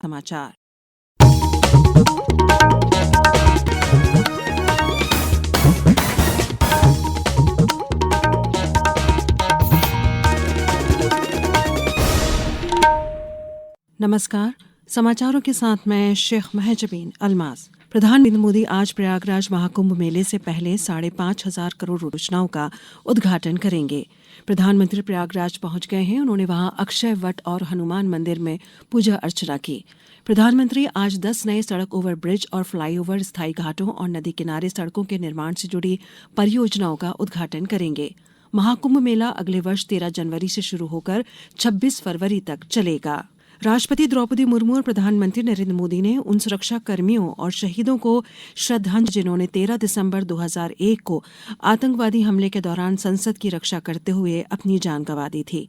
समाचार। नमस्कार, समाचारों के साथ मैं शेख महजबीन अल्मास। प्रधानमंत्री नरेंद्र मोदी आज प्रयागराज महाकुंभ मेले से पहले 5,500 करोड़ योजनाओं का उद्घाटन करेंगे। प्रधानमंत्री प्रयागराज पहुंच गए हैं। उन्होंने वहां अक्षय वट और हनुमान मंदिर में पूजा अर्चना की। प्रधानमंत्री आज 10 नए सड़क ओवर ब्रिज और फ्लाईओवर, स्थायी घाटों और नदी किनारे सड़कों के निर्माण से जुड़ी परियोजनाओं का उद्घाटन करेंगे। महाकुंभ मेला अगले वर्ष 13 जनवरी से शुरू होकर 26 फरवरी तक चलेगा। राष्ट्रपति द्रौपदी मुर्मू और प्रधानमंत्री नरेंद्र मोदी ने उन सुरक्षा कर्मियों और शहीदों को श्रद्धांजलि जिन्होंने 13 दिसंबर 2001 को आतंकवादी हमले के दौरान संसद की रक्षा करते हुए अपनी जान गंवा दी थी।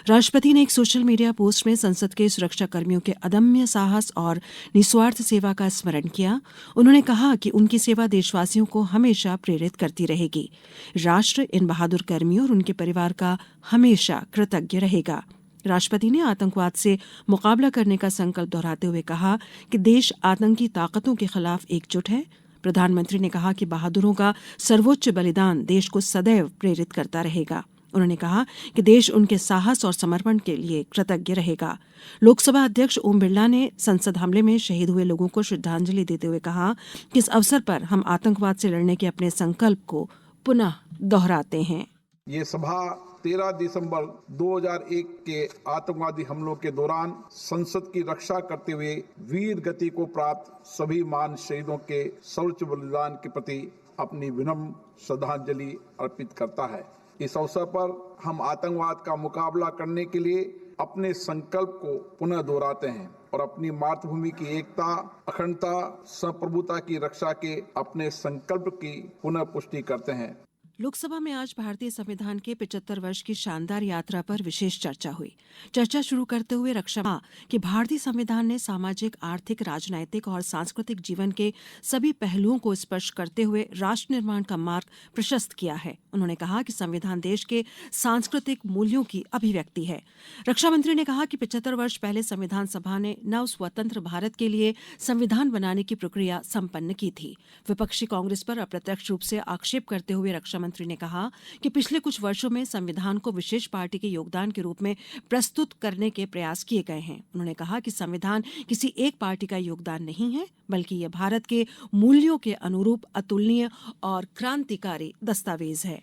राष्ट्रपति ने एक सोशल मीडिया पोस्ट में संसद के सुरक्षा कर्मियों के अदम्य साहस और निस्वार्थ सेवा का स्मरण किया। उन्होंने कहा कि उनकी सेवा देशवासियों को हमेशा प्रेरित करती रहेगी। राष्ट्र इन बहादुर कर्मियों और उनके परिवार का हमेशा कृतज्ञ रहेगा। राष्ट्रपति ने आतंकवाद से मुकाबला करने का संकल्प दोहराते हुए कहा कि देश आतंकी ताकतों के खिलाफ एकजुट है। प्रधानमंत्री ने कहा कि बहादुरों का सर्वोच्च बलिदान देश को सदैव प्रेरित करता रहेगा। उन्होंने कहा कि देश उनके साहस और समर्पण के लिए कृतज्ञ रहेगा। लोकसभा अध्यक्ष ओम बिरला ने संसद हमले में शहीद हुए लोगों को श्रद्धांजलि देते हुए कहा कि इस अवसर पर हम आतंकवाद से लड़ने के अपने संकल्प को पुनः दोहराते हैं। ये सभा 13 दिसंबर 2001 के आतंकवादी हमलों के दौरान संसद की रक्षा करते हुए वीर गति को प्राप्त सभी महान शहीदों के सर्वोच्च बलिदान के प्रति अपनी विनम्र श्रद्धांजलि अर्पित करता है। इस अवसर पर हम आतंकवाद का मुकाबला करने के लिए अपने संकल्प को पुनः दोहराते हैं और अपनी मातृभूमि की एकता, अखंडता, संप्रभुता की रक्षा के अपने संकल्प की पुनः पुष्टि करते हैं। लोकसभा में आज भारतीय संविधान के 75 वर्ष की शानदार यात्रा पर विशेष चर्चा हुई। चर्चा शुरू करते हुए रक्षा मंत्री कि भारतीय संविधान ने सामाजिक, आर्थिक, राजनैतिक और सांस्कृतिक जीवन के सभी पहलुओं को स्पर्श करते हुए राष्ट्र निर्माण का मार्ग प्रशस्त किया है। उन्होंने कहा कि संविधान देश के सांस्कृतिक मूल्यों की अभिव्यक्ति है। रक्षा मंत्री ने कहा कि 75 वर्ष पहले संविधान सभा ने नव स्वतंत्र भारत के लिए संविधान बनाने की प्रक्रिया संपन्न की थी। विपक्षी कांग्रेस पर अप्रत्यक्ष रूप से आक्षेप करते हुए रक्षा मंत्री ने कहा कि पिछले कुछ वर्षों में संविधान को विशेष पार्टी के योगदान के रूप में प्रस्तुत करने के प्रयास किए गए हैं। उन्होंने कहा कि संविधान किसी एक पार्टी का योगदान नहीं है, बल्कि यह भारत के मूल्यों के अनुरूप अतुलनीय और क्रांतिकारी दस्तावेज है।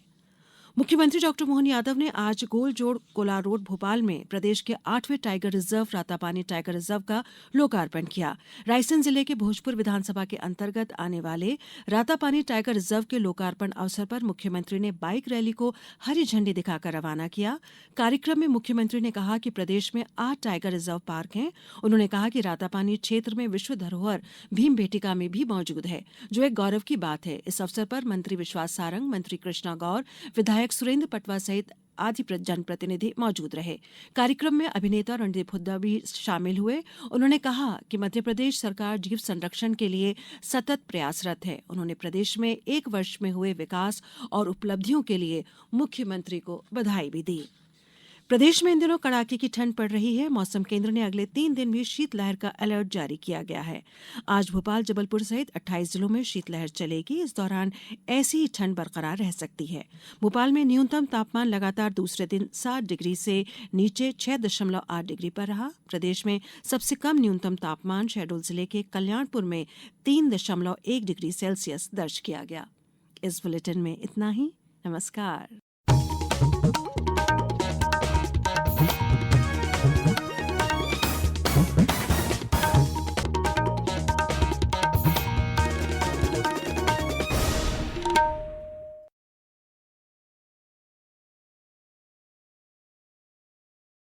मुख्यमंत्री डॉक्टर मोहन यादव ने आज गोलजोड़ कोलार रोड भोपाल में प्रदेश के 8वें tiger reserve Ratapani tiger reserve का लोकार्पण किया। रायसेन जिले के भोजपुर विधानसभा के अंतर्गत आने वाले रातापानी टाइगर रिजर्व के लोकार्पण अवसर पर मुख्यमंत्री ने बाइक रैली को हरी झंडी दिखाकर रवाना किया। कार्यक्रम में मुख्यमंत्री ने कहा कि प्रदेश में 8 टाइगर रिजर्व पार्क हैं। उन्होंने कहा कि रातापानी क्षेत्र में विश्व धरोहर भीमबेटिका में भी मौजूद है, जो एक गौरव की बात है। इस अवसर पर मंत्री विश्वास सारंग, मंत्री कृष्णा गौर, विधायक सुरेंद्र पटवा सहित आदि जनप्रतिनिधि मौजूद रहे। कार्यक्रम में अभिनेता रणदीप हुड्डा भी शामिल हुए। उन्होंने कहा कि मध्य प्रदेश सरकार जीव संरक्षण के लिए सतत प्रयासरत है। उन्होंने प्रदेश में 1 वर्ष में हुए विकास और उपलब्धियों के लिए मुख्यमंत्री को बधाई भी दी। प्रदेश में इन दिनों कड़ाके की ठंड पड़ रही है। मौसम केंद्र ने अगले 3 दिन भी शीतलहर का अलर्ट जारी किया गया है। आज भोपाल, जबलपुर सहित 28 जिलों में शीतलहर चलेगी। इस दौरान ऐसी ही ठंड बरकरार रह सकती है। भोपाल में न्यूनतम तापमान लगातार दूसरे दिन 7 डिग्री से नीचे 6.8 डिग्री पर रहा। प्रदेश में सबसे कम न्यूनतम तापमान शहडोल जिले के कल्याणपुर में 3.1 डिग्री सेल्सियस दर्ज किया गया। इस बुलेटिन में इतना ही। नमस्कार।